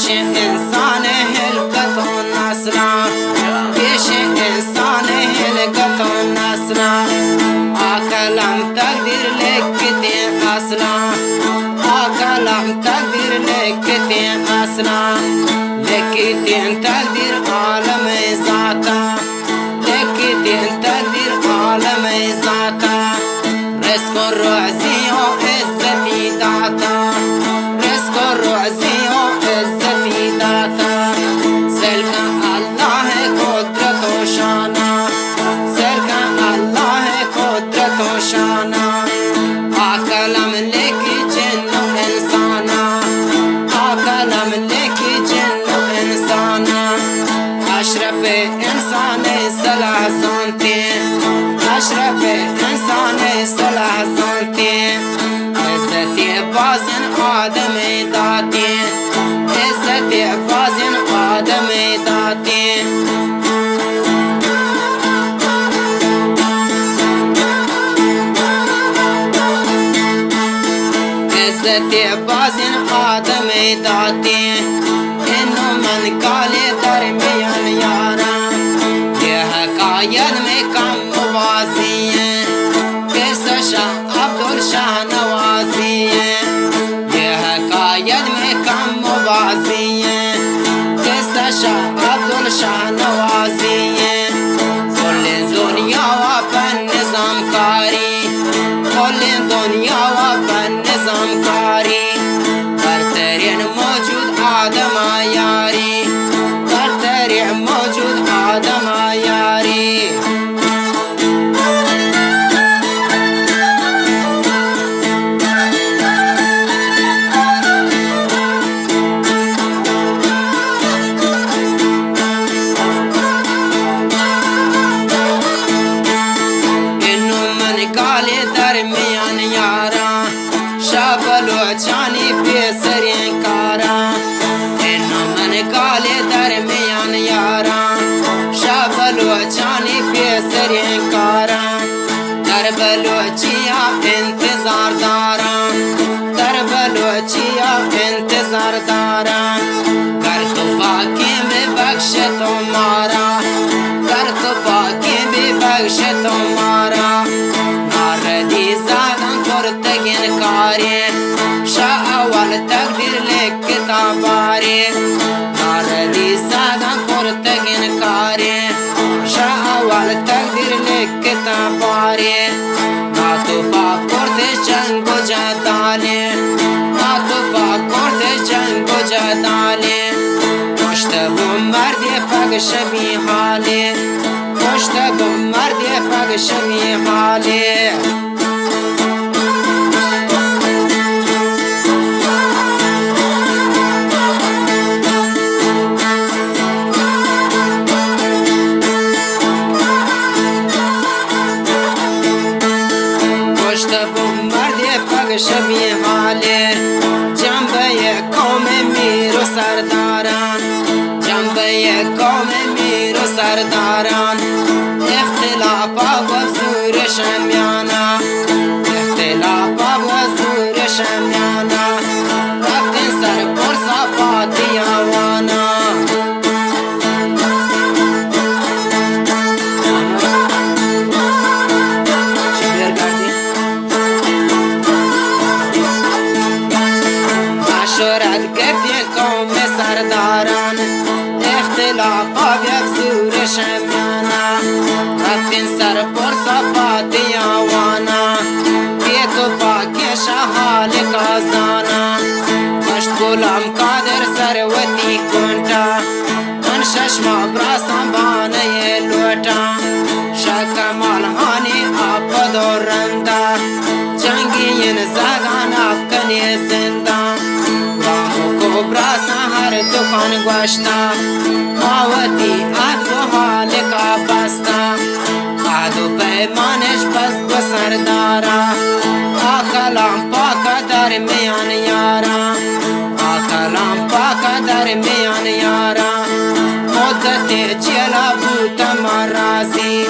پیش انسان هلکت و نسلا پیش انسان هلکت و نسلا آکلم تقدیر لکتی اصلا آکلم تقدیر لکتی اصلا لکتی تقدیر عالم ذاتا لکتی تقدیر عالم ذاتا رزق و رعزی و عزتی داتا رزق و رعزی و عزتی داتا سلک اللہ قدرت و شانا سلک اللہ قدرت و شانا آکلم لکی جن و انسانا آکلم لکی جن و انسانا اشرف انسان صلاح زانتی اشرف انسان صلاح زانتی عزتی بازن آدم داتی عزتی بازن آدم داتی عزتی بازن آدم داتی انو من کالی درمیان یارا یہ حقائد میں کم موازی ہے کیسا شاہ عبدالشاہ نوازی ہے یہ حقائد میں کم موازی ہے کیسا شاہ عبدالشاہ نوازی ہے کل دنیا وپن نظام کاری کل دنیا وپن نظام کاری برترین موجود آدم یاری برترین موجود آدم یاری انو من کالی درمیان یارا شابلو چانی پیسرین کارا انو من کالی درمیان یارا شابلو چانی پیسرین کارا در بلوچیا انتظار دارا در بلوچیا انتظار دارا کر تو باقی میں بخش تمہارا کر تو باقی میں بخش تمہارا ناردی زادن کرتگن کاری شاہ اول تقدیر لکتا باری ناردی زادن کرتگن کاری شاہ اول تقدیر لکتا باری ناتو پا کرد جنگ و جدالی ناتو پا کرد جنگ و جدالی پشت بو مرد پگ شبی حالی پشت بو مرد پگ شبی حالی شبی حالی جنبه قوم میر و سرداران جنبه قوم میر و سرداران اختلافا و زور شمیانا اختلافا و زور شمیانا رفتن سر پرسا پاتیاوانا شورت گفتی قوم سرداران اختلافا بیفزور شمیانا رفتن سر پرسا پاتیاوانا بیتو پاکش حال کازانا مشت غلام قادر سروتی کنٹا من ششما براسان بانه لوٹا شکمال هانی آب دورندا جنگی ین زگان آکنی زندا براسا ہر دکان گوشتا آوتی آدو حال کا بستا آدو پیمانش بس بسردارا آکلام پاکا درمیان یارا آکلام پاکا درمیان یارا مدت جلا بوتا مرازی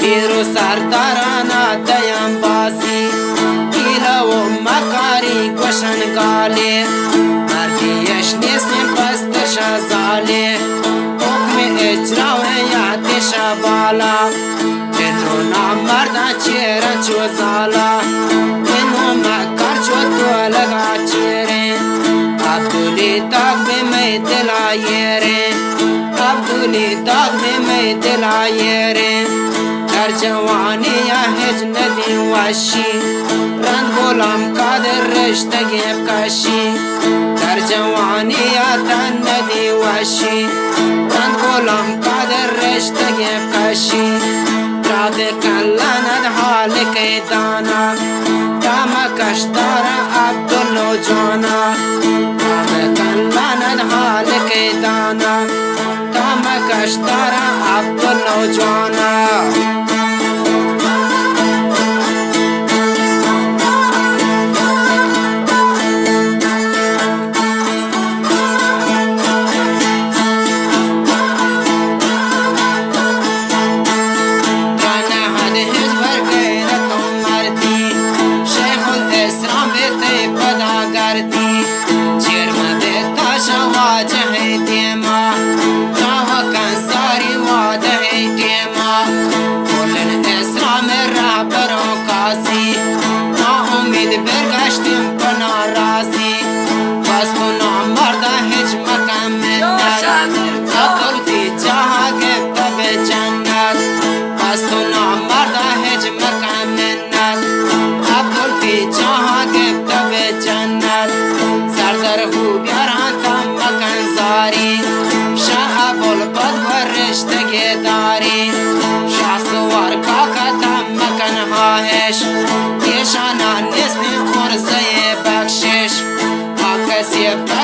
بیرو سردارانا دیم بازی گیلا و مکاری گوشن گالی مردیش نیستیم پس अब्दुली दाग में मैं दिलाये रे, अब्दुली दाग में मैं दिलाये रे। در جوانی هج ندی واشی رند غلام قادر رشتگی بکشی، در جوانی تن ندی واشی رند غلام قادر رشتگی بکشی. راب کلاند حال که دانا دامکش دارا عبدالله جانا، راب کلاند حال که دانا دامکش دارا عبدالله جانا.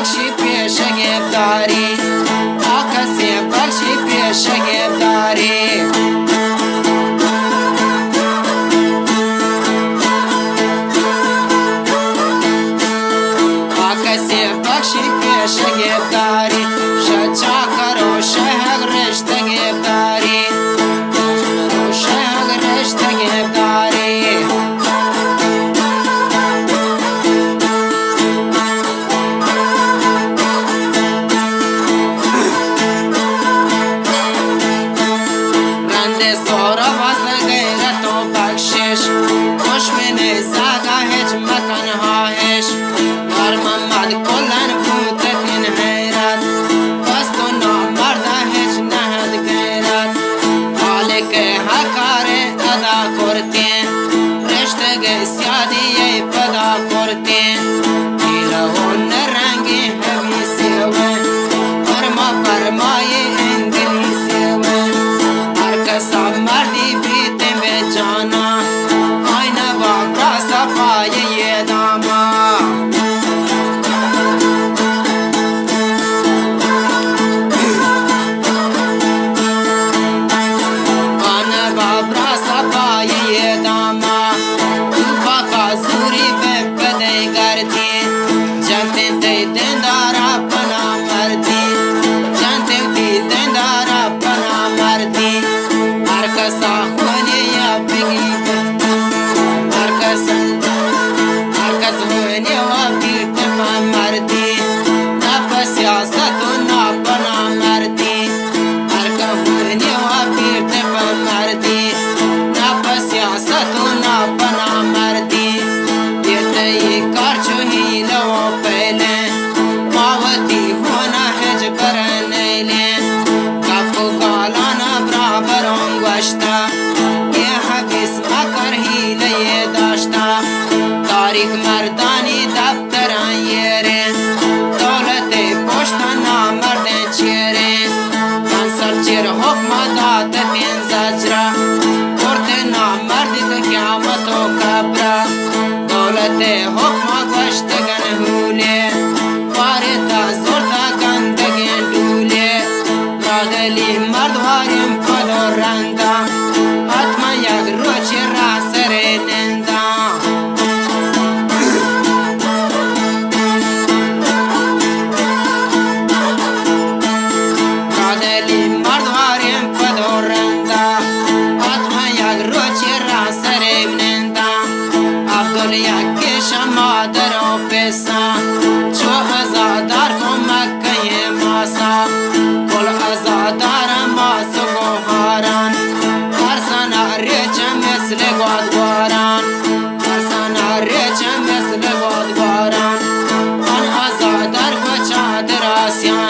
بخشی پیش گفتاری آکسی بخشی پیش گفتاری آکسی بخشی پیش گفتاری شچا کرو شهر رشته گفتاری شهر رشته گفتاری कार चो ही लो पहले मावती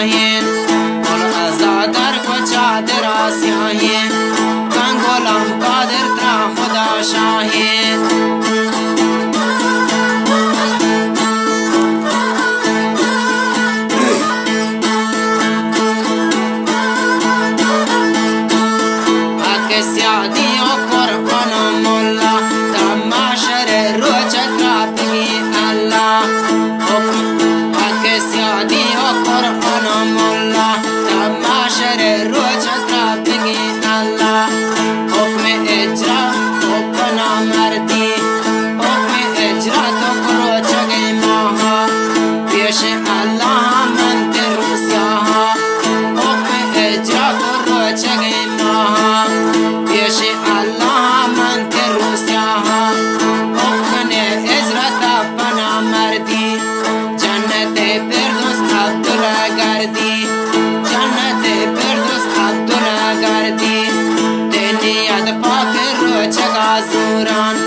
شاهین گل ازادر کجا در آسیاهین کن گلم قادر ترا خدا شاهین سیادی و قرآن و مولا تماشر روچت را بگی اللہ حق سیادی و قرآن و مولا تماشر روچت را بگی اللہ حکم اجرا حکم مردی حکم اجرا تو روچ گئی ماها پیش اللہ من تیرو سیاها حکم اجرا تو روچ گئی ماها پیش اللہ من تیرو سیاها حکم اجرا تا پنا مردی جنت پردوس عبداللہ گردی جنت پردوس عبداللہ گردی دنیاد پاک روچ گا زوران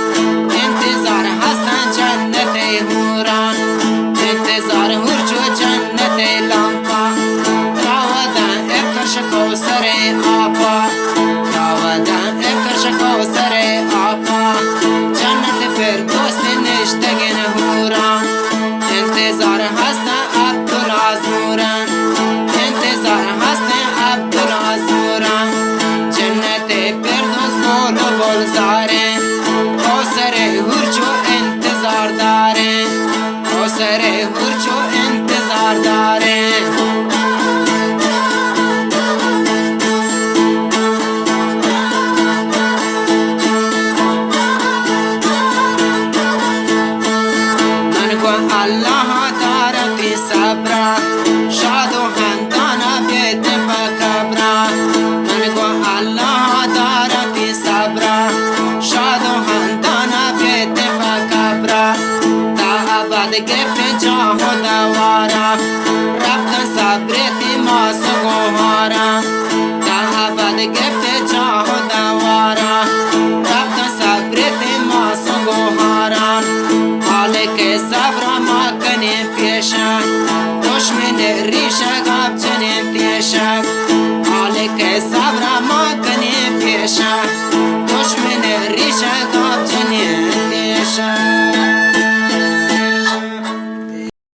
انتظار حسن جنت ہوران انتظار ہرچو جنت لامپا راودن اکش کوثر آپا راودن اکش کوثر آپا جنت پردوس نشتگن ہوران انتظار حسن عبداللہ زوران انتظار حسن عبداللہ زوران جنت پردوس بول بول زاریں کوثر ہرچو انتظار داریں کوثر ہرچو انتظار داریں اللہ دارتی صبرا شاد و خندانا بیت بکبرا من کو اللہ دارتی صبرا شاد و خندانا بیت بکبرا تا ابد گفت جاہو دوارا رب صبرتی ماس گوارا تا ابد گفت جاہو دوارا رب صبرتی ماس گوارا کے صبر ما کنے پیشا دشمن ریشا گاب چنے پیشا حال کے صبر ما کنے پیشا دشمن ریشا گاب چنے پیشا